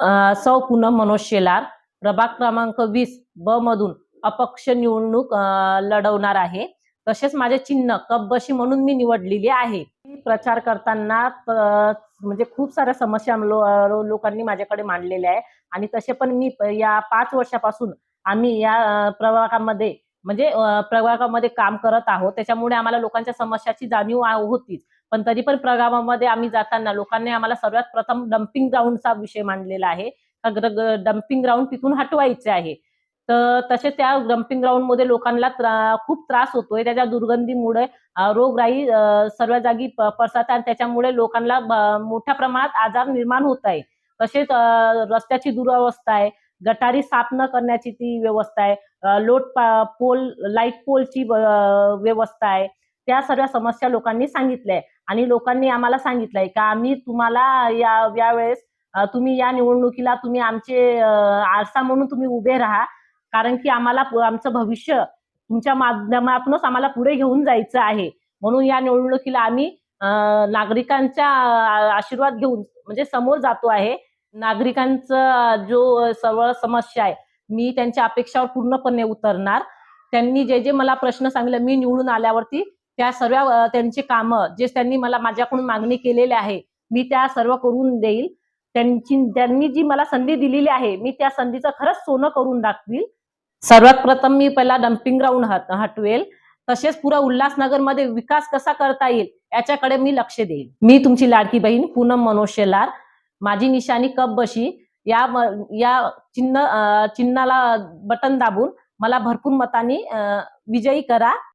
सौ पूनम मनोज शेलार, प्रभाग क्रमांक 20 ब मधून अपक्ष निवडणूक लढवणार आहे। तसेच माझे चिन्ह कपबशी म्हणून मी निवडलेली आहे। प्रचार करताना म्हणजे खूप साऱ्या समस्या लोकांनी माझ्याकडे मांडलेल्या आहे आणि तसे पण मी या 5 वर्षापासून आम्ही या प्रभागामध्ये म्हणजे प्रभागामध्ये काम करत आहोत। त्याच्यामुळे आम्हाला लोकांच्या समस्याची जाणीव होतीच। पण तरी पण प्रभागामध्ये आम्ही जाताना लोकांनी आम्हाला सर्वात प्रथम डम्पिंग ग्राउंडचा विषय मांडलेला आहे। डम्पिंग ग्राउंड तिथून हटवायचे आहे। तर तसेच त्या डम्पिंग ग्राउंड मध्ये लोकांना खूप त्रास होतोय। त्याच्या दुर्गंधीमुळे रोगराई सर्व जागी पसरते आणि त्याच्यामुळे लोकांना मोठ्या प्रमाणात आजार निर्माण होत आहे। तसेच रस्त्याची दुरावस्था आहे, गटारी साफ न करण्याची ती व्यवस्था आहे, लाईट पोलची व्यवस्था आहे। त्या सर्व समस्या लोकांनी सांगितल्या आहे आणि लोकांनी आम्हाला सांगितलंय का आम्ही तुम्हाला यावेळेस तुम्ही या निवडणुकीला तुम्ही आमचे आरसा म्हणून तुम्ही उभे राहा, कारण की आम्हाला आमचं भविष्य तुमच्या माध्यमातूनच आम्हाला पुढे घेऊन जायचं आहे। म्हणून या निवडणुकीला आम्ही नागरिकांचा आशीर्वाद घेऊन म्हणजे समोर जातो आहे। नागरिकांचा जो सर्व समस्या आहे मी त्यांच्या अपेक्षावर पूर्णपणे उतरणार। त्यांनी जे जे मला प्रश्न सांगितले मी निवडून आल्यावरती त्या सर्व त्यांची कामं जे त्यांनी मला माझ्याकडून मागणी केलेली आहे मी त्या सर्व करून देईल। त्यांनी जी मला संधी दिलेली आहे मी त्या संधीचं खरंच सोनं करून दाखवील। सर्वात प्रथम मी पहिला डम्पिंग ग्राउंड हटवेल। तसेच पुरा उल्हासनगरमध्ये विकास कसा करता येईल याच्याकडे मी लक्ष देईल। मी तुमची लाडकी बहीण पूनम मनोज शेलार, माझी निशाणी कपबशी, या चिन्हाला बटन दाबून मला भरपूर मतांनी विजयी करा।